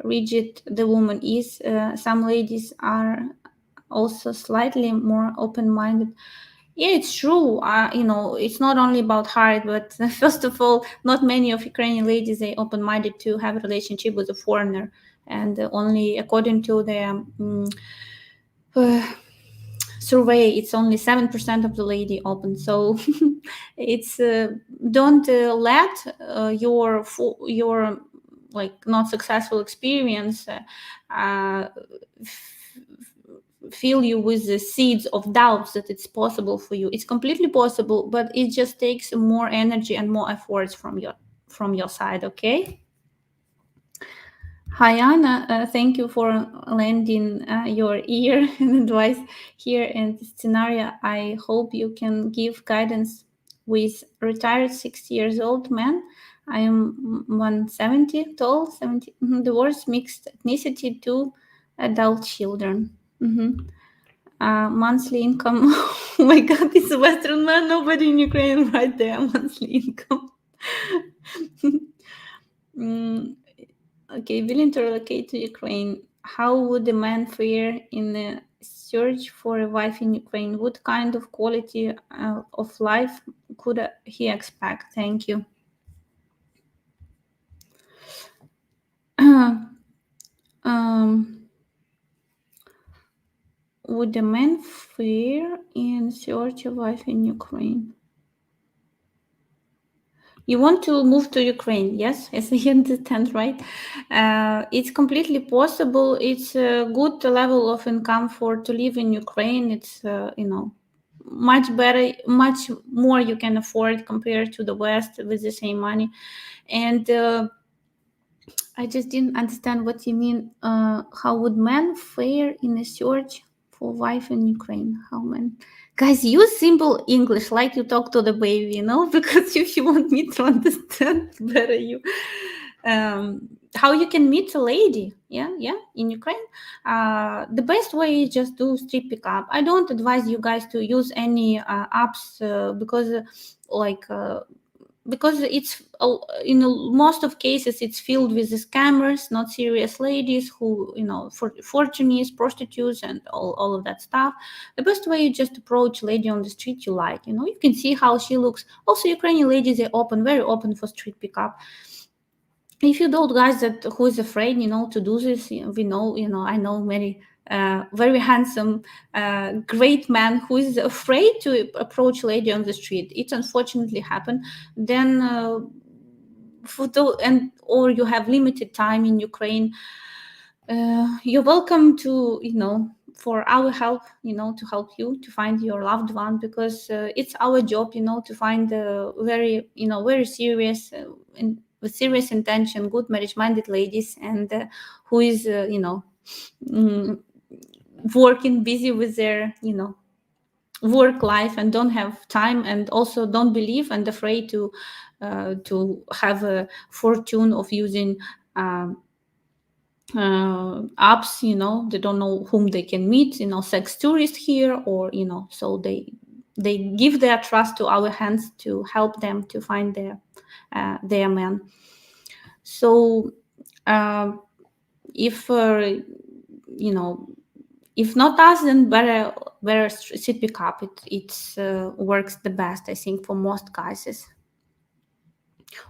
Speaker 1: rigid the woman is. Some ladies are also slightly more open-minded. Yeah, it's true. It's not only about heart, but first of all, not many of Ukrainian ladies are open-minded to have a relationship with a foreigner, and only according to their uh, survey, it's only 7% of the lady open. So it's don't let your like not successful experience fill you with the seeds of doubts that it's possible for you. It's completely possible, but it just takes more energy and more efforts from your side. Okay. Hi Anna, thank you for lending your ear and advice here in the scenario. I hope you can give guidance with retired 60 years old man. I am 170 tall, 70 divorced, mixed ethnicity, 2 adult children. Monthly income. Oh my God, it's a Western man. Nobody in Ukraine right there. Monthly income. Okay, willing to relocate to Ukraine. How would a man fare in a search for a wife in Ukraine? What kind of quality of life could he expect? Thank you. Would a man fare in search of a wife in Ukraine? You want to move to Ukraine, yes? As I understand, right? It's completely possible. It's a good level of income for to live in Ukraine. It's much better, much more you can afford compared to the West with the same money. And I just didn't understand what you mean. How would men fare in a search for wife in Ukraine? How men? Guys, use simple English like you talk to the baby, because if you want me to understand better, how you can meet a lady, yeah, in Ukraine. The best way is just do street pickup. I don't advise you guys to use any apps because it's in most of cases it's filled with the scammers, not serious ladies who fortunes, prostitutes, and all of that stuff. The best way is just approach lady on the street you like. You can see how she looks. Also, Ukrainian ladies are very open for street pickup. If you don't guys that who is afraid to do this, we know I know many very handsome great man who is afraid to approach lady on the street. It unfortunately happened. Then or you have limited time in Ukraine, you're welcome to for our help, to help you to find your loved one, because it's our job to find very serious and with serious intention, good marriage-minded ladies, and who is working busy with their work life and don't have time, and also don't believe and afraid to have a fortune of using apps. They don't know whom they can meet, sex tourists here, or so they give their trust to our hands to help them to find their man. So if if not us, then better street pickup. It works the best, I think, for most cases.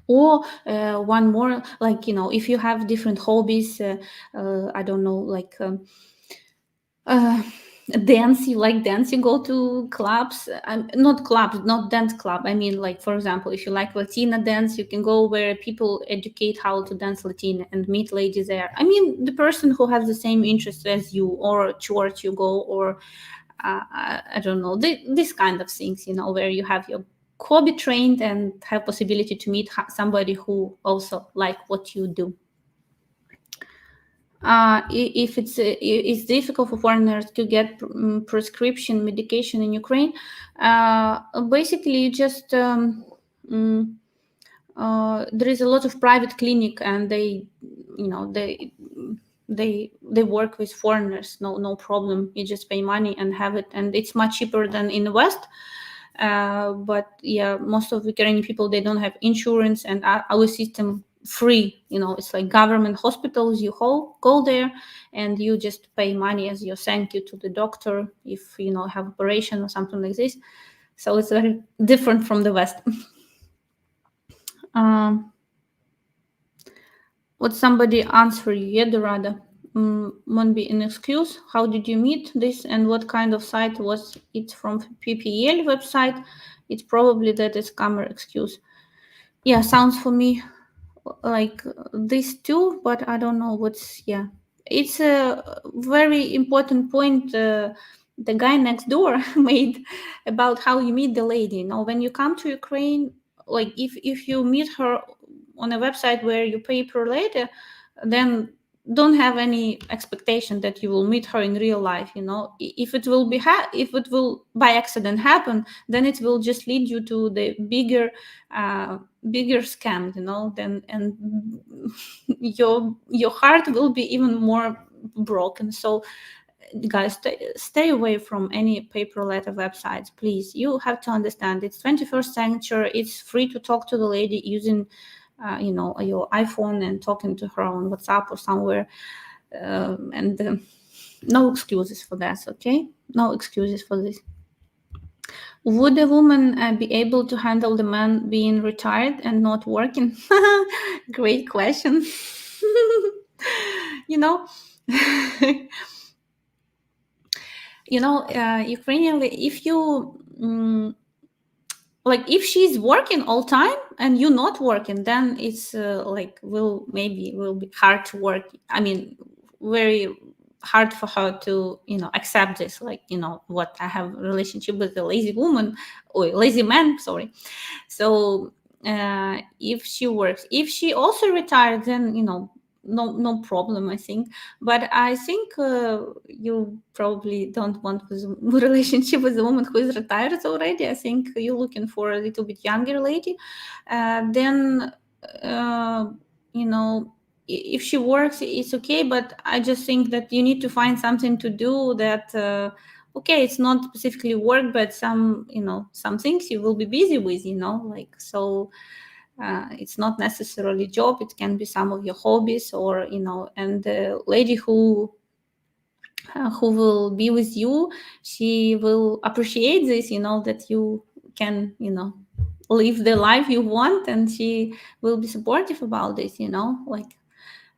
Speaker 1: Or one more, like if you have different hobbies, I don't know, like dance, you like dance, you go to clubs. Not dance club, I mean, like, for example, if you like Latina dance, you can go where people educate how to dance Latina and meet ladies there. I mean, the person who has the same interests as you, or church you go, or I don't know, this kind of things, where you have your hobby trained and have possibility to meet somebody who also like what you do. If it's difficult for foreigners to get prescription medication in Ukraine, basically just there is a lot of private clinic, and they work with foreigners. No problem. You just pay money and have it, and it's much cheaper than in the West. But yeah, most of Ukrainian people, they don't have insurance, and our system free, it's like government hospitals. You go there and you just pay money as your thank you to the doctor if have operation or something like this. So it's very different from the West. Would somebody answer you? Yeah, Dorada. Won't be an excuse. How did you meet this, and what kind of site was it? From PPL website? It's probably that is scammer excuse. Yeah, sounds for me like this too, but I don't know what's. Yeah, it's a very important point the guy next door made about how you meet the lady. When you come to Ukraine, like if you meet her on a website where you pay per later, then don't have any expectation that you will meet her in real life. If it will if it will by accident happen, then it will just lead you to the bigger scam, then, and your heart will be even more broken. So guys, stay away from any paper letter websites, please. You have to understand it's 21st century. It's free to talk to the lady using your iPhone and talking to her on WhatsApp or somewhere, and no excuses for that. Okay, no excuses for this. Would a woman be able to handle the man being retired and not working? Great question. you know Ukrainian, if you like if she's working all time and you're not working, then it's like will be hard to work. I mean, very hard for her to accept this, like what I have a relationship with a lazy woman or lazy man, sorry. So if she works, if she also retired, then no problem, I think. But I think you probably don't want a relationship with a woman who is retired already. I think you're looking for a little bit younger lady. Then if she works, it's okay. But I just think that you need to find something to do that. Okay, it's not specifically work, but some things you will be busy with, like so. It's not necessarily job. It can be some of your hobbies, or and the lady who will be with you, she will appreciate this, that you can live the life you want, and she will be supportive about this, like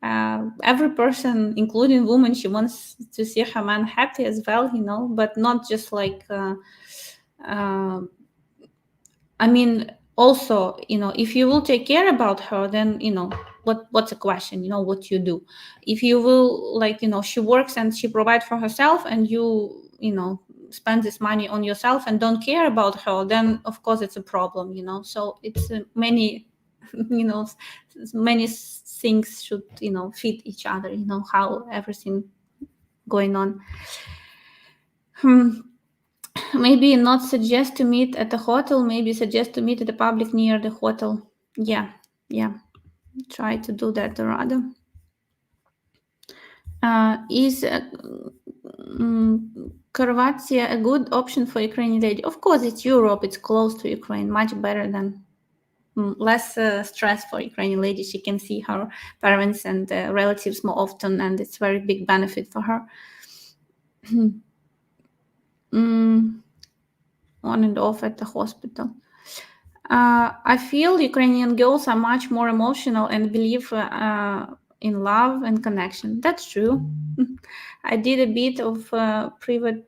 Speaker 1: every person, including women, she wants to see her man happy as well, but not just like uh, I mean, also, if you will take care about her, then what's the question? What you do. If you will, like, she works and she provides for herself, and you spend this money on yourself and don't care about her, then of course it's a problem. So it's many, you know, many things should fit each other. How everything going on. Maybe not suggest to meet at a hotel, maybe suggest to meet at a public near the hotel. Yeah, try to do that rather. Is Croatia a good option for Ukrainian lady? Of course, it's Europe, it's close to Ukraine, much better than less stress for Ukrainian lady. She can see her parents and relatives more often, and it's very big benefit for her. On and off at the hospital. I feel Ukrainian girls are much more emotional and believe in love and connection. That's true. I did a bit of private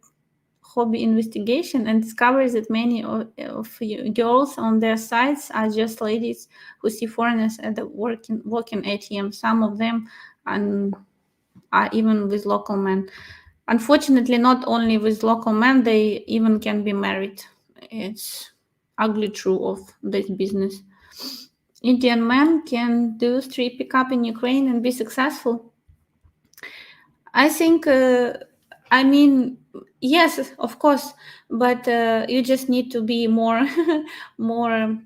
Speaker 1: hobby investigation and discovered that many of girls on their sites are just ladies who see foreigners at the working ATM. Some of them are even with local men. Unfortunately, not only with local men, they even can be married. It's ugly truth of this business. Indian men can do street pickup in Ukraine and be successful. I think, I mean, yes, of course, but you just need to be more, more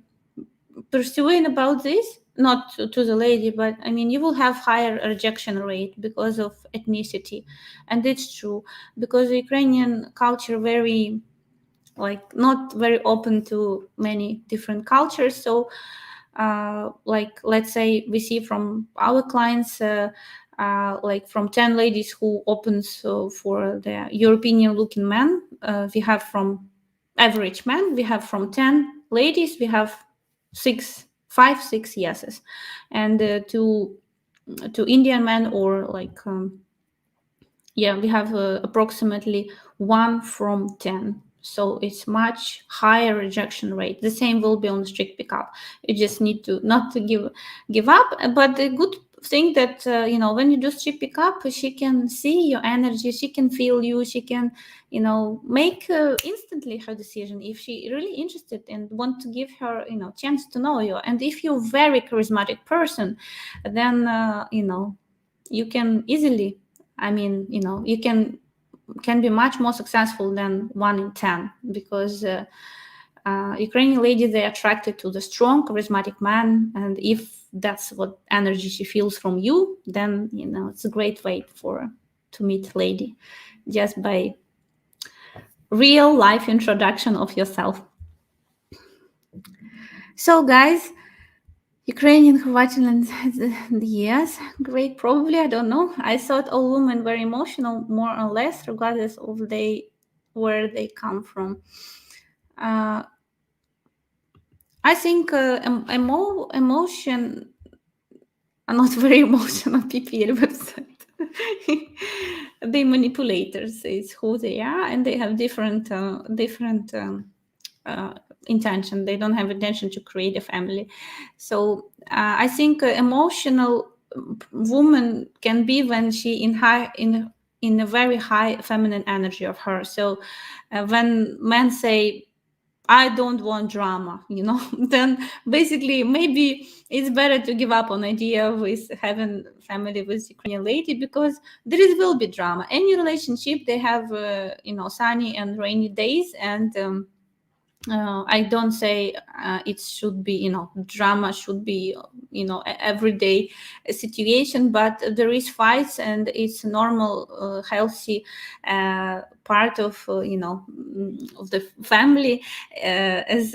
Speaker 1: pursuing about this. Not to the lady, but I mean, you will have higher rejection rate because of ethnicity, and it's true because the Ukrainian culture very like not very open to many different cultures. So like let's say we see from our clients, like from 10 ladies who opens for the European looking men, we have from average men, we have from 10 ladies, we have 5, 6 yeses. And to Indian men, or like we have approximately 1 from 10. So it's much higher rejection rate. The same will be on strict pickup. You just need to not to give up. But the good thing that when you do strict pickup, she can see your energy, she can feel you, she can make instantly her decision if she really interested and want to give her chance to know you. And if you're very charismatic person, then you can easily, you can be much more successful than 1 in 10, because Ukrainian ladies, they're attracted to the strong, charismatic man, and if that's what energy she feels from you, then it's a great way to meet lady, just by real life introduction of yourself. So guys, Ukrainian who watching, yes, great, probably, I don't know. I thought all women were emotional, more or less, regardless of where they come from. I think emotion are not very emotional PPL website. They manipulators, it's who they are, and they have different intention. They don't have intention to create a family. So I think emotional woman can be when she in a very high feminine energy of her. So when men say, I don't want drama, then basically maybe it's better to give up on idea with having family with Ukrainian lady, because will be drama. Any relationship, they have sunny and rainy days, and I don't say it should be, drama should be, everyday situation, but there is fights, and it's normal, healthy part of, of the family. As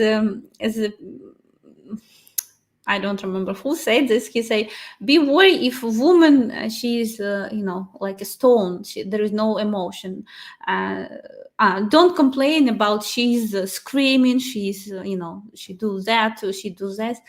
Speaker 1: I don't remember who said this. He said, "Be worried if a woman she's like a stone. There is no emotion. Don't complain about she's screaming. She's she do that or she do this.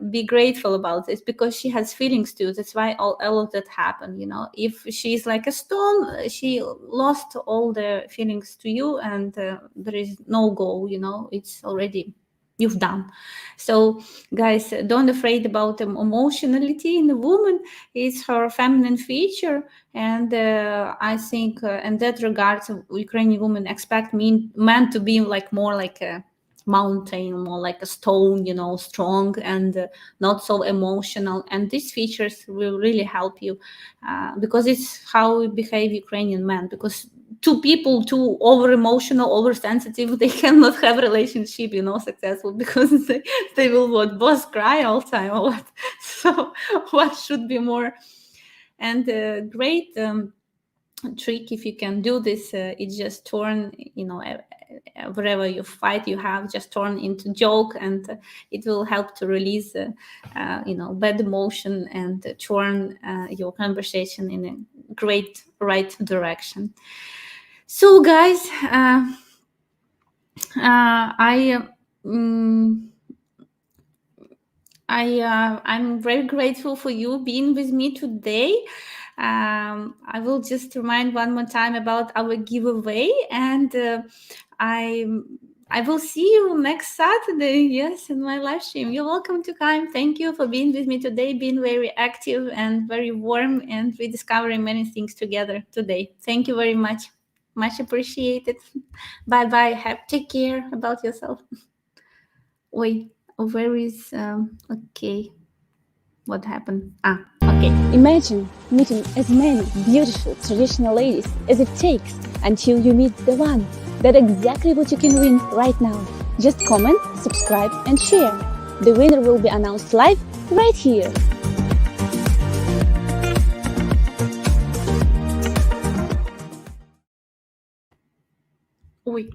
Speaker 1: Be grateful about this, because she has feelings too. That's why all of that happened. If she's like a stone, she lost all the feelings to you, and there is no go. It's already." You've done. So guys, don't afraid about emotionality in the woman. It's her feminine feature, and I think in that regard, Ukrainian women expect men to be more like a mountain, more like a stone, strong and not so emotional. And these features will really help you, because it's how we behave Ukrainian men. Because two people too over emotional, oversensitive, they cannot have relationship successful, because they will both cry all the time or what. So what should be more? And great trick, if you can do this, it's just turn wherever you fight you have, just turn into joke, and it will help to release bad emotion, and turn your conversation in a great right direction. So guys, I'm very grateful for you being with me today. I will just remind one more time about our giveaway, and I will see you next Saturday. Yes, in my live stream. You're welcome to come. Thank you for being with me today, being very active and very warm, and we discovering many things together today. Thank you very much. Much appreciated. Bye bye. Take care about yourself. Wait, where is okay? What happened? Okay.
Speaker 2: Imagine meeting as many beautiful traditional ladies as it takes until you meet the one. That's exactly what you can win right now. Just comment, subscribe and share. The winner will be announced live right here.
Speaker 1: Oi.